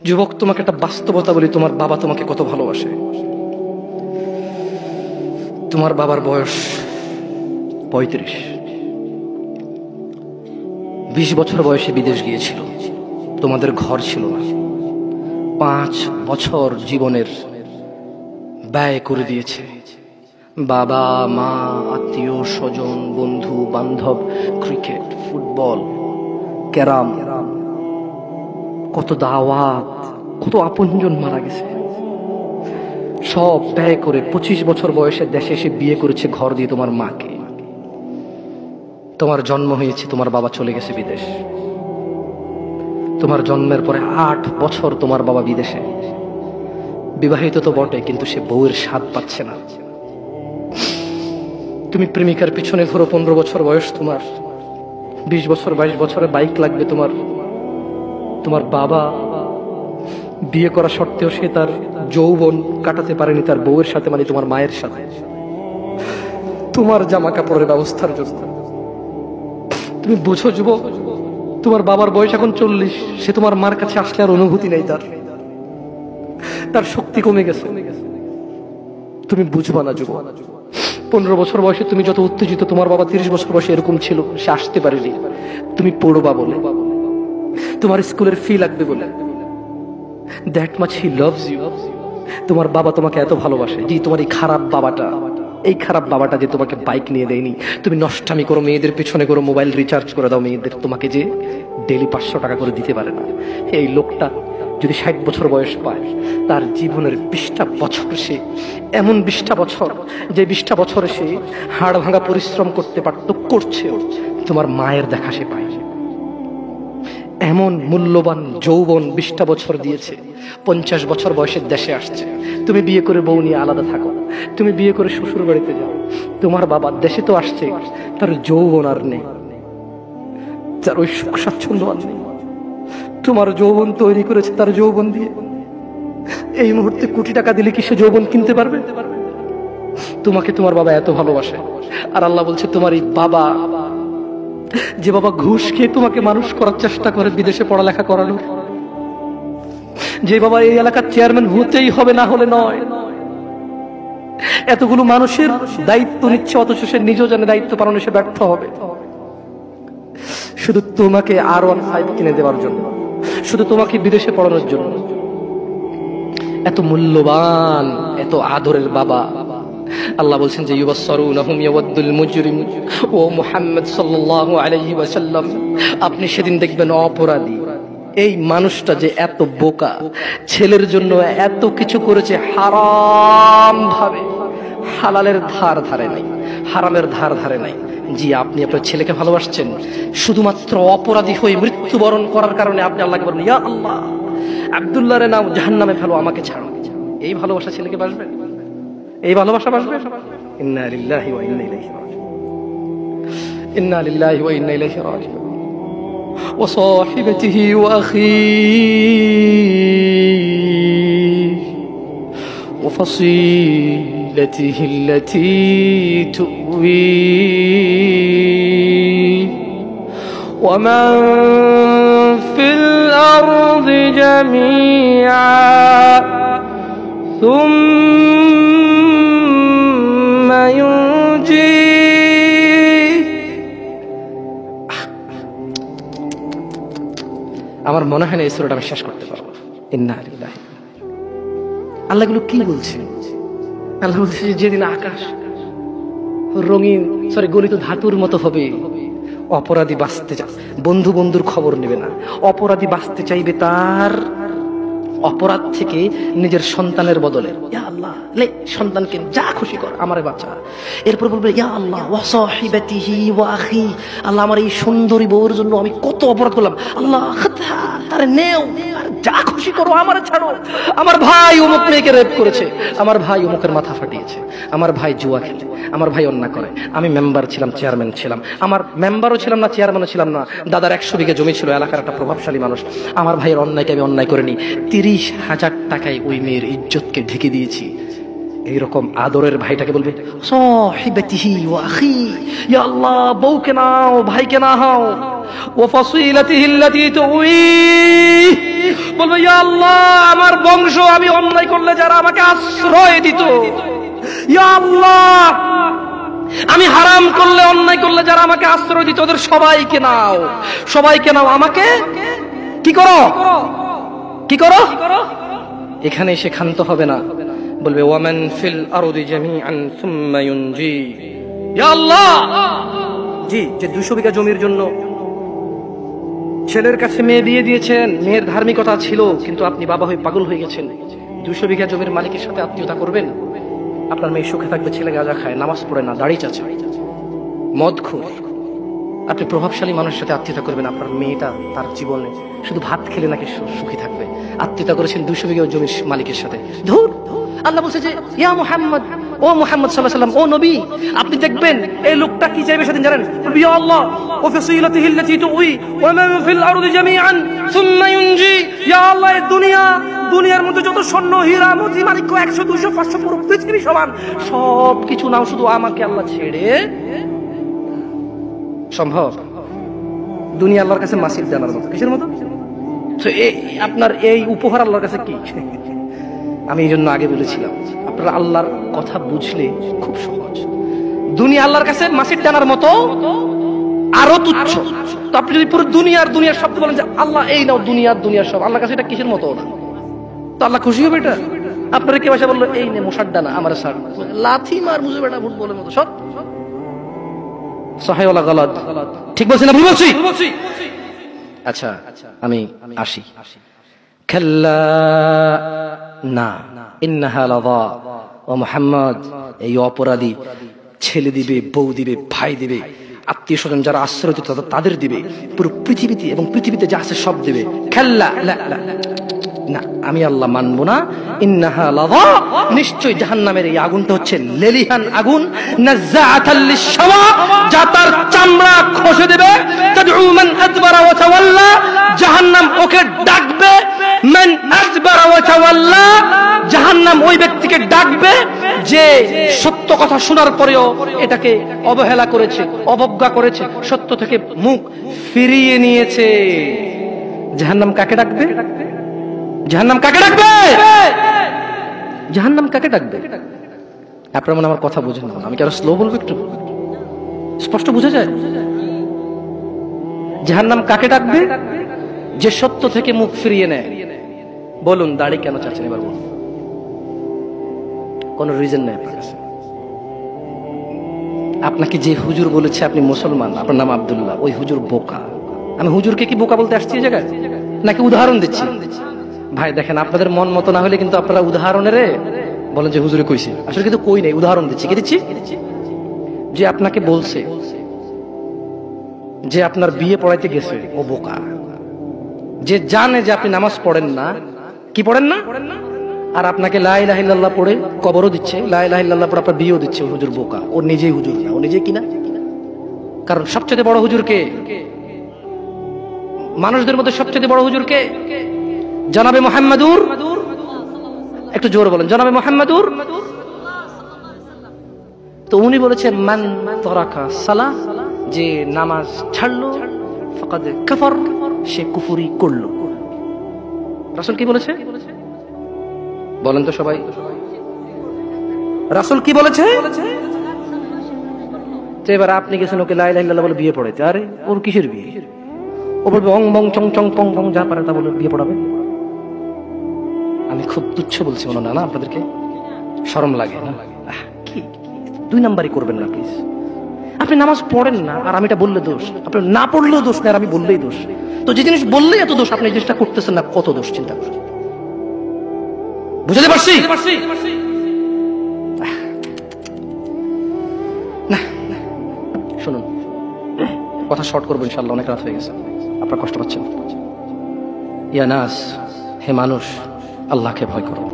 যুবক, তোমাকে একটা বাস্তবতা বলি, তোমার বাবা তোমাকে কত ভালোবাসে। তোমার বাবার বয়স 35, 20 বছর বয়সে বিদেশ গিয়েছিল, তোমাদের ঘর ছিল না। 5 বছর জীবনের ব্যয় করে দিয়েছে। বাবা মা, আত্মীয় স্বজন, বন্ধু বান্ধব, ক্রিকেট, ফুটবল, ক্যারাম, কত দাওয়াত, কত আপনজন মারা গেছে। সব ব্যয় করে 25 বছর বয়সে দেশে এসে বিয়ে করেছে ঘর দিয়ে তোমার মাকে। তোমার জন্ম হয়েছে, তোমার বাবা চলে গেছে বিদেশ। তোমার জন্মের পরে 8 বছর তোমার বাবা বিদেশে। বিবাহিত তো বটে, কিন্তু সে বউয়ের স্বাদ পাচ্ছে না। তুমি প্রেমিকার পিছনে ঘোরো, 15 বছর বয়স তোমার, 20 বছর 22 বছরে বাইক লাগবে তোমার। তোমার বাবা বিয়ে করা সত্ত্বেও সে তার যৌবন কাটাতে পারেনি তার বউয়ের সাথে, মানে তোমার মায়ের সাথে, তোমার জামা কাপড়ের ব্যবস্থার জন্য। তুমি বুঝো যুবক, তোমার বাবার বয়স এখন 40, সে তোমার মার কাছে আসলে আর অনুভূতি নেই, তার শক্তি কমে গেছে। তুমি বুঝবা না যুবক। 15 বছর বয়সে তুমি যত উত্তেজিত, তোমার বাবা 30 বছর বয়সে এরকম ছিল, সে আসতে পারেনি। তুমি পড়বা বলে, তোমার স্কুলের ফি লাগবে বলে, that much he loves you. তোমার বাবা তোমাকে এত ভালোবাসে। জি, তোমার এই খারাপ বাবাটা যে তোমাকে বাইক নিয়ে দেয়নি, তুমি নষ্টামি করো, মেয়েদের পিছনে করো, মোবাইল রিচার্জ করে দাও মেয়েদের, তোমাকে যে ডেলি 500 টাকা করে দিতে পারে না। এই লোকটা যদি 60 বছর বয়স পায়, তার জীবনের 20টা বছর সে এমন 20টা বছর, যে 20টা বছরে সে হাড় ভাঙা পরিশ্রম করতে পারত, করছে, তোমার মায়ের দেখা সে পায়। এমন মূল্যবান যৌবন 20টা বছর দিয়েছে, 50 বছর বয়সের দেশে আসছে। তুমি বিয়ে করে বউ নিয়ে আলাদা থাকো, তুমি বিয়ে করে শ্বশুর বাড়িতে যাও। তোমার বাবা দেশে তো আসছে, তার যৌবন আর নেই, তার ওই সুখ স্বাচ্ছন্দ্য আর নেই। তোমার যৌবন তৈরি করেছে তার যৌবন দিয়ে। এই মুহূর্তে কোটি টাকা দিলে কি সে যৌবন কিনতে পারবে? তোমাকে তোমার বাবা এত ভালোবাসে। আর আল্লাহ বলছে, তোমার এই বাবা, যে বাবা ঘুষ খেয়ে তোমাকে মানুষ করার চেষ্টা করে বিদেশে পড়ালেখা করানোর, যে বাবা এই এলাকার চেয়ারম্যান হতেই হবে, না হলে নয়, এতগুলো মানুষের দায়িত্ব নিচ্ছে, অথচ সে নিজেও জানে দায়িত্ব পালনে সে ব্যর্থ হবে, শুধু তোমাকে R15 কিনে দেওয়ার জন্য, শুধু তোমাকে বিদেশে পড়ানোর জন্য। এত মূল্যবান, এত আদরের বাবা। আল্লাহ বলছেন যে ইউবাসসারুনাহুম ইয়াওয়াদ্দুল মুজরিম ও মুহাম্মদ সাল্লাল্লাহু আলাইহি ওয়াসাল্লাম, আপনি সেদিন দেখবেন অপরাধী এই মানুষটা যে এত বোকা, ছেলের জন্য এত কিছু করেছে হারাম ভাবে, হালালের ধার ধারে নাই, হারামের ধার ধারে নাই। জি, আপনি আপনার ছেলেকে ভালোবাসছেন, শুধুমাত্র অপরাধী হয়ে মৃত্যুবরণ করার কারণে আপনি আল্লাহকে বলেন, ইয়া আল্লাহ, আব্দুল্লাহ রে নাও জাহান্নামে ফেলো, আমাকে ছাড়ো। এই ভালোবাসা ছেলেকে বাসবে? এই ভালোবাসা বাসবে? ইন্না লিল্লাহি ওয়া ইন্না ইলাইহি রাজিউন, ইন্না লিল্লাহি ওয়া ইন্না ইলাইহি রাজিউন। ওয়া সাহিবাতিহি ওয়া আখিহি ওয়া ফাসিলাতিহি আল্লাতী তুওয়ি ওয়া মান ফিল আরদি জামিআ সুম্মা ইউনজি। আমার মনে হয় না এই সূরাটা আমি শেষ করতে পারবো। ইন্না লিল্লাহি। আল্লাহ এগুলো কি বলছে? আল্লাহ বলছে যেদিন আকাশ রঙিন গলিত ধাতুর মতো হবে, অপরাধী বাঁচতে বন্ধু বন্ধুর খবর নেবে না। অপরাধী বাঁচতে চাইবে তার অপরাধ থেকে নিজের সন্তানের বদলে, ইয়া আল্লাহ লে সন্তানকে যা খুশি কর, আমারে বাঁচা। এরপর বলবে, ইয়া আল্লাহ ওয়া সাহিবাতিহি ওয়া আখি, আল্লাহ আমার এই সুন্দরী বউর জন্য আমি কত অপরাধ করলাম, আল্লাহ তারে নেও, যা খুশি করো, আমারে ছাড়ো। আমার ভাই অমুক মেয়েকে রেপ করেছে, আমার ভাই অমুকের মাথা ফাটিয়েছে, আমার ভাই জুয়া খেলে, আমার ভাই অন্যায় করে, আমি মেম্বার ছিলাম, চেয়ারম্যান ছিলাম, আমার মেম্বারও ছিলাম না, চেয়ারম্যানও ছিলাম না, দাদার 100 বিঘা জমি ছিল, এলাকার একটা প্রভাবশালী মানুষ, আমার ভাইয়ের অন্যায়কে আমি অন্যায় করিনি, 30,000 টাকায় ওই মেয়ের ইজ্জতকে ঢেকে দিয়েছি। এইরকম আদরের ভাইটাকে বলবে সাহিবাতিহি ওয়া আখি, ইয়া আল্লাহ বউকে নাও, ভাইকে না হাও, ওয়া ফাসিলাতিহি আল্লাতী তুই, বলবে ইয়া আল্লাহ আমার বংশ আমি অন্যায় করলে যারা আমাকে আশ্রয় দিত, ইয়া আল্লাহ আমি হারাম করলে অন্যায় করলে যারা আমাকে আশ্রয় দিত ওদের সবাইকে নাও, সবাইকে নাও, আমাকে কি করো, কি করো। এখানে এসে ক্ষান্ত হবে না, বলবে ওয়ামান ফিল আরদি জামিআন সুম্মা ইউনজি, ইয়া আল্লাহ জি যে 200 বিঘা জমির জন্য ছেলের কাছে মেয়ে দিয়ে দিয়েছেন, মেয়ের ধার্মিকতা ছিল কিন্তু আপনি বাবা হয়ে পাগল হয়ে গেছেন, 200 বিঘা জমির মালিকের সাথে আত্মীয়তা করবেন, আপনার মেয়ে সুখে থাকবে, ছেলে গাঁজা খায়, নামাজ পড়ে না, দাড়ি চাচা, মদখোর, আপনি প্রভাবশালী মানুষের সাথে আত্মীয়তা করবেন, আপনার মেয়েটা তার জীবনে শুধু ভাত খেলে নাকি সুখী থাকবে, আত্মীয়তা করেছেন 200 বিঘা জমির মালিকের সাথে। ধুর, আল্লাহ বলছে যে ইয়া মুহাম্মদ, ও মুহাম্মদ সাল্লাল্লাহু আলাইহি ওয়াসাল্লাম, ও নবী আপনি দেখবেন এই লোকটা কি চাইবে সেদিন জানেন, ইয়া আল্লাহ ওয়া ফাসিলাতিহি আল্লাতী তুই ওয়া মান ফিল আরদি জামিআন সুম্মা ইউনজি, ইয়া আল্লাহ এই দুনিয়ার মধ্যে যত স্বর্ণ হীরা মতি মাণিক্য 100 200 500 পুরো পৃথিবী সমান সব কিছু নাও, শুধু আমাকে আল্লাহ ছেড়ে। সম্ভব? দুনিয়া আল্লাহর কাছে মাসির জানার মতো, কিসের মতো? তো আপনার এই উপহার আল্লাহর কাছে কি? আমি এই জন্য আগে বলেছিলাম আপনারা আল্লাহর কথা বুঝলে খুব সহজ, দুনিয়া আল্লাহর কাছে মাসির টানার মতো আরো তুচ্ছ। তো আপনি যদি পুরো দুনিয়ার শব্দ বলেন যে আল্লাহ এই নাও দুনিয়ার সব, আল্লাহর কাছে এটা কিসের মতো না? তো আল্লাহ খুশি হবে এটা? আপনারা কে ভাষা বললো এই নে মশার ডানা আমার সার, লাথি মার বুঝে বেটা ভুল বলে মতো সব সহায় ওলা গলাদ, ঠিক বলছি না ভুল বলছি? আচ্ছা আমি আসি। খাল্লা না ইন্নাহা লাযা, ও মুহাম্মদ এই অপরাধী ছেলে দিবে, বউ দিবে, ভাই দিবে, আত্মীয় স্বজন যারা আশ্রয় দিত তাদের দিবে, পুরো পৃথিবীতে এবং পৃথিবীতে যা আছে সব দিবে। খাল্লা না আমি আল্লাহ মানবো না। ইন্নাহা লাযা, নিশ্চয় জাহান্নামের এই আগুনটা হচ্ছে লেলিহান আগুন, নাযাআতাল লিশ-শাওয়া, যা তার চামড়া খসে দেবে, তাদউ মান আদবারা ওয়া তাওয়াল্লা, জাহান্নাম ওকে ডাকবে, মান আদবারা ওয়া তাওয়াল্লা, জাহান্নাম ওই ব্যক্তিকে ডাকবে যে সত্য কথা শোনার পরেও এটাকে অবহেলা করেছে, অবজ্ঞা করেছে, সত্য থেকে মুখ ফিরিয়ে নিয়েছে। জাহান্নাম কাকে ডাকবে? জাহান্নাম কাকে ডাকবে? জাহান্নাম কাকে ডাকবে? আপনারা মনে আমার কথা বুঝেন না, আমি কি আরো স্লো বলবো? একটু স্পষ্ট বুঝা যায়? জাহান্নাম কাকে ডাকবে? যে সত্য থেকে মুখ ফিরিয়ে নেয়। বলুন দাড়ি কেন চাচ্ছেন এবার বলুন? কোন রিজন নেই আপনার কাছে। আপনাকে যে হুজুর বলেছে আপনি মুসলমান, আপনার নাম আব্দুল্লাহ, ওই হুজুর বোকা। আমি হুজুরকে কি বোকা বলতে আসছি এই জায়গায়, নাকি উদাহরণ দিচ্ছি? ভাই দেখেন, আপনাদের মন মতো না হলে কিন্তু আপনারা উদাহরণের বলেন যে হুজুরে কইছে, আসলে কিন্তু কই নাই, উদাহরণ দিচ্ছি। কি দিচ্ছি? যে আপনাকে বলছে যে আপনার বিয়ে পড়াইতে গেছে ও বোকা, যে জানে যে আপনি নামাজ পড়েন না, কি পড়েন না, আর আপনাকে লা ইলাহা ইল্লাল্লাহ পড়ে কবরও দিচ্ছে, লা ইলাহা ইল্লাল্লাহ পড়ে আপনার বিয়েও দিচ্ছে, হুজুর বোকা। ও নিজেই হুজুর না, ও নিজে কিনা। কারণ সবচেয়ে বড় হুজুর কে? মানুষদের মধ্যে সবচেয়ে বড় হুজুর কে? জনাবে মুহাম্মাদুর, একটু জোরে বলেন, জনাবে মুহাম্মাদুর। তো উনি বলেছেন মান তারাকা সালাহ, যে নামাজ ছাড়লো ফাকাদ কাফার, সে কুফরি করলো। রাসূল কি বলেছে বলেন তো সবাই? রাসূল কি বলেছে? তো এবার আপনি গেছেন ওকে লা ইলাহা ইল্লাল্লাহ বলে বিয়ে পড়াইতে, আরে ওর কিসের বিয়ে? ও বলবে অং বং চং চং পং পং যা পারে তা বলে বিয়ে পড়াবে। আমি খুব তুচ্ছ বলছি মনে না, আপনাদেরকে শরম লাগে না? কি 2 নাম্বারই করবেন না প্লিজ। আপনি নামাজ পড়েন না আর আমি এটা বললে দোষ, আপনি না পড়লেও দোষ না, আর আমি বললেই দোষ। তো যে জিনিস বললেই এত দোষ, আপনি এই জিনিসটা করতেছেন না, কত দোষ চিন্তা করেন। বুঝতে পারছি না? শুনুন, কথা শর্ট করবো ইনশাআল্লাহ, অনেক রাত হয়ে গেছে, আপনারা কষ্ট পাচ্ছেন। ইয়া নাস, হে মানুষ, আল্লাহকে ভয় করো।